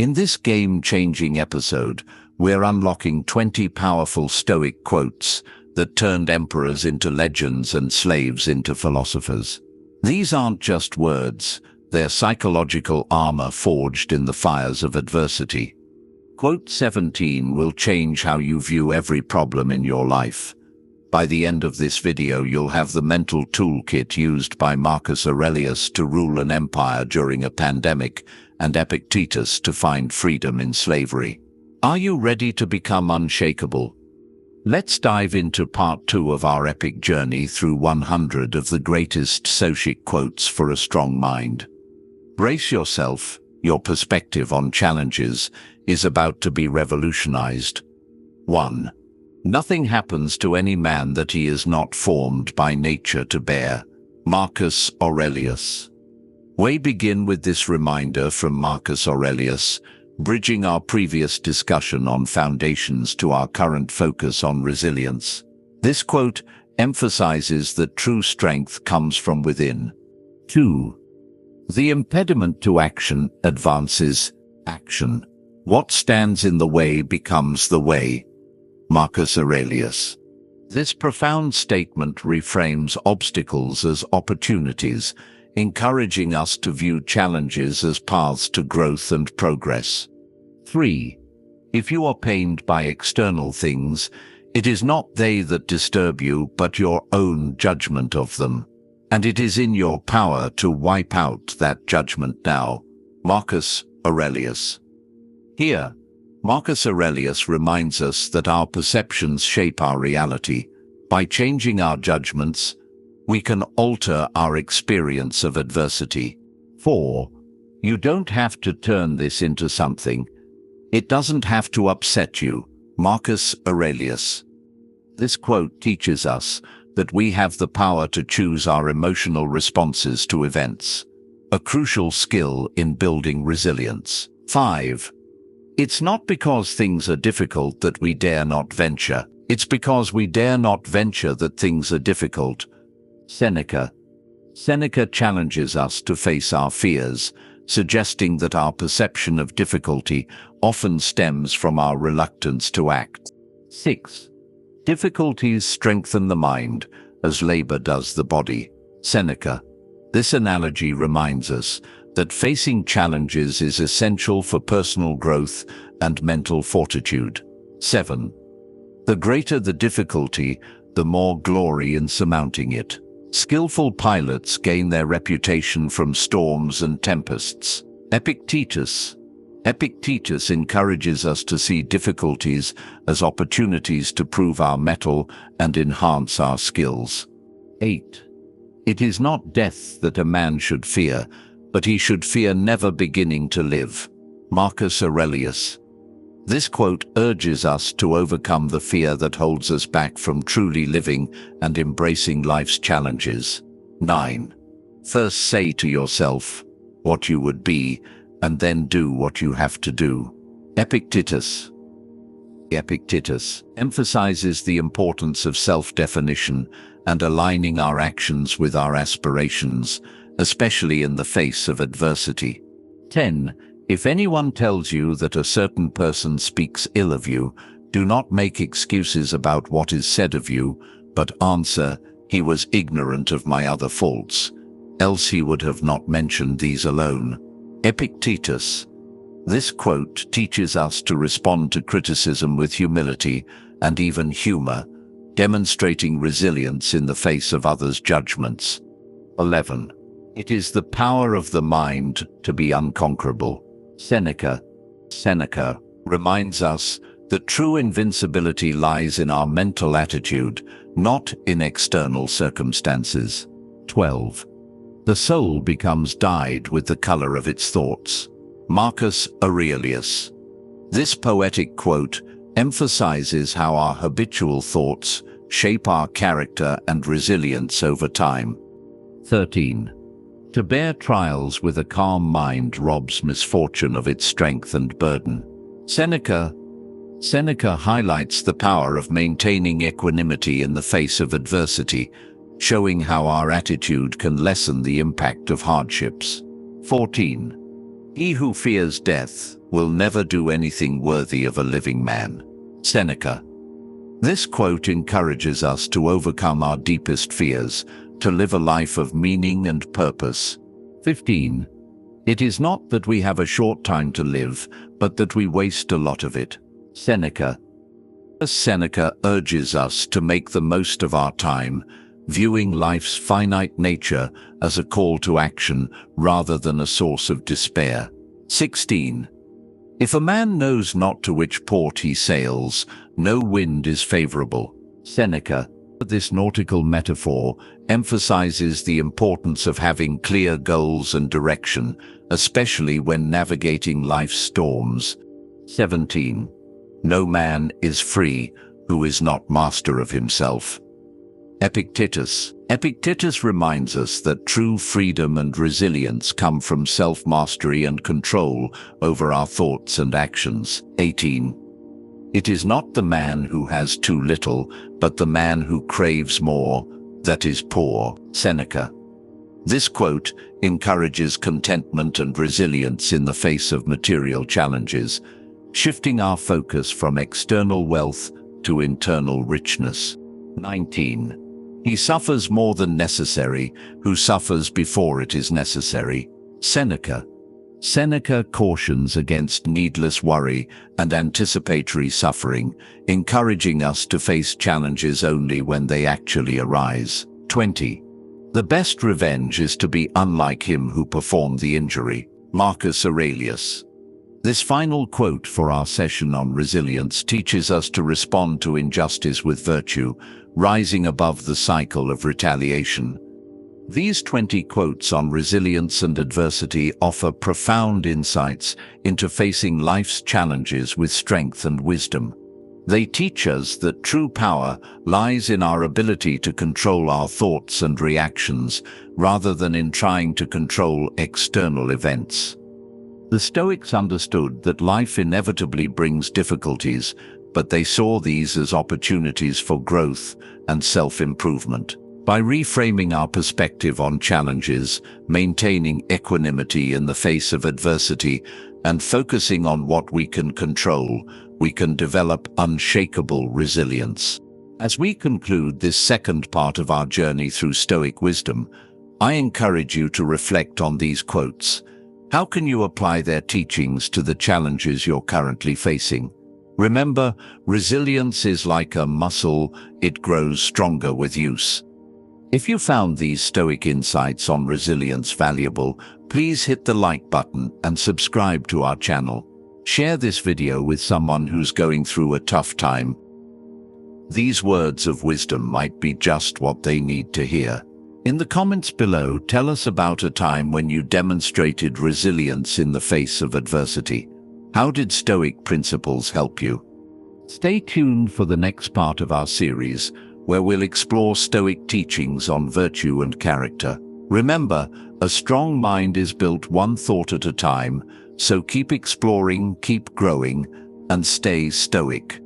In this game-changing episode, we're unlocking 20 powerful Stoic quotes that turned emperors into legends and slaves into philosophers. These aren't just words, they're psychological armor forged in the fires of adversity. Quote 17 will change how you view every problem in your life. By the end of this video, you'll have the mental toolkit used by Marcus Aurelius to rule an empire during a pandemic and Epictetus to find freedom in slavery. Are you ready to become unshakable? Let's dive into part 2 of our epic journey through 100 of the greatest Stoic quotes for a strong mind. Brace yourself, your perspective on challenges is about to be revolutionized. 1. Nothing happens to any man that he is not formed by nature to bear. Marcus Aurelius. We begin with this reminder from Marcus Aurelius, bridging our previous discussion on foundations to our current focus on resilience. This quote emphasizes that true strength comes from within. 2. The impediment to action advances action. What stands in the way becomes the way. Marcus Aurelius. This profound statement reframes obstacles as opportunities, encouraging us to view challenges as paths to growth and progress. 3. If you are pained by external things, it is not they that disturb you, but your own judgment of them. And it is in your power to wipe out that judgment now. Marcus Aurelius. Here, Marcus Aurelius reminds us that our perceptions shape our reality. By changing our judgments, we can alter our experience of adversity. 4. You don't have to turn this into something. It doesn't have to upset you. Marcus Aurelius. This quote teaches us that we have the power to choose our emotional responses to events, a crucial skill in building resilience. 5. It's not because things are difficult that we dare not venture. It's because we dare not venture that things are difficult. Seneca. Seneca challenges us to face our fears, suggesting that our perception of difficulty often stems from our reluctance to act. 6. Difficulties strengthen the mind, as labor does the body. Seneca. This analogy reminds us that facing challenges is essential for personal growth and mental fortitude. 7. The greater the difficulty, the more glory in surmounting it. Skillful pilots gain their reputation from storms and tempests. Epictetus. Epictetus encourages us to see difficulties as opportunities to prove our mettle and enhance our skills. 8. It is not death that a man should fear, but he should fear never beginning to live. Marcus Aurelius. This quote urges us to overcome the fear that holds us back from truly living and embracing life's challenges. 9. First say to yourself what you would be, and then do what you have to do. Epictetus. Epictetus emphasizes the importance of self-definition and aligning our actions with our aspirations, especially in the face of adversity. 10. If anyone tells you that a certain person speaks ill of you, do not make excuses about what is said of you, but answer, "He was ignorant of my other faults, else he would have not mentioned these alone." Epictetus. This quote teaches us to respond to criticism with humility and even humor, demonstrating resilience in the face of others' judgments. 11. It is the power of the mind to be unconquerable. Seneca. Seneca reminds us that true invincibility lies in our mental attitude, not in external circumstances. 12. The soul becomes dyed with the color of its thoughts. Marcus Aurelius. This poetic quote emphasizes how our habitual thoughts shape our character and resilience over time. 13. To bear trials with a calm mind robs misfortune of its strength and burden. Seneca highlights the power of maintaining equanimity in the face of adversity, showing how our attitude can lessen the impact of hardships. 14. He who fears death will never do anything worthy of a living man. Seneca. This quote encourages us to overcome our deepest fears, to live a life of meaning and purpose. 15. It is not that we have a short time to live, but that we waste a lot of it. Seneca. Seneca urges us to make the most of our time, viewing life's finite nature as a call to action rather than a source of despair. 16. If a man knows not to which port he sails, no wind is favorable. Seneca. This nautical metaphor emphasizes the importance of having clear goals and direction, especially when navigating life's storms. 17. No man is free who is not master of himself. Epictetus. Epictetus reminds us that true freedom and resilience come from self-mastery and control over our thoughts and actions. 18. It is not the man who has too little, but the man who craves more, that is poor. Seneca. This quote encourages contentment and resilience in the face of material challenges, shifting our focus from external wealth to internal richness. 19. He suffers more than necessary, who suffers before it is necessary. Seneca. Seneca cautions against needless worry and anticipatory suffering, encouraging us to face challenges only when they actually arise. 20. The best revenge is to be unlike him who performed the injury. Marcus Aurelius. This final quote for our session on resilience teaches us to respond to injustice with virtue, rising above the cycle of retaliation. These 20 quotes on resilience and adversity offer profound insights into facing life's challenges with strength and wisdom. They teach us that true power lies in our ability to control our thoughts and reactions, rather than in trying to control external events. The Stoics understood that life inevitably brings difficulties, but they saw these as opportunities for growth and self-improvement. By reframing our perspective on challenges, maintaining equanimity in the face of adversity, and focusing on what we can control, we can develop unshakable resilience. As we conclude this second part of our journey through Stoic wisdom, I encourage you to reflect on these quotes. How can you apply their teachings to the challenges you're currently facing? Remember, resilience is like a muscle, it grows stronger with use. If you found these Stoic insights on resilience valuable, please hit the like button and subscribe to our channel. Share this video with someone who's going through a tough time. These words of wisdom might be just what they need to hear. In the comments below, tell us about a time when you demonstrated resilience in the face of adversity. How did Stoic principles help you? Stay tuned for the next part of our series, where we'll explore Stoic teachings on virtue and character. Remember, a strong mind is built one thought at a time, so keep exploring, keep growing, and stay Stoic.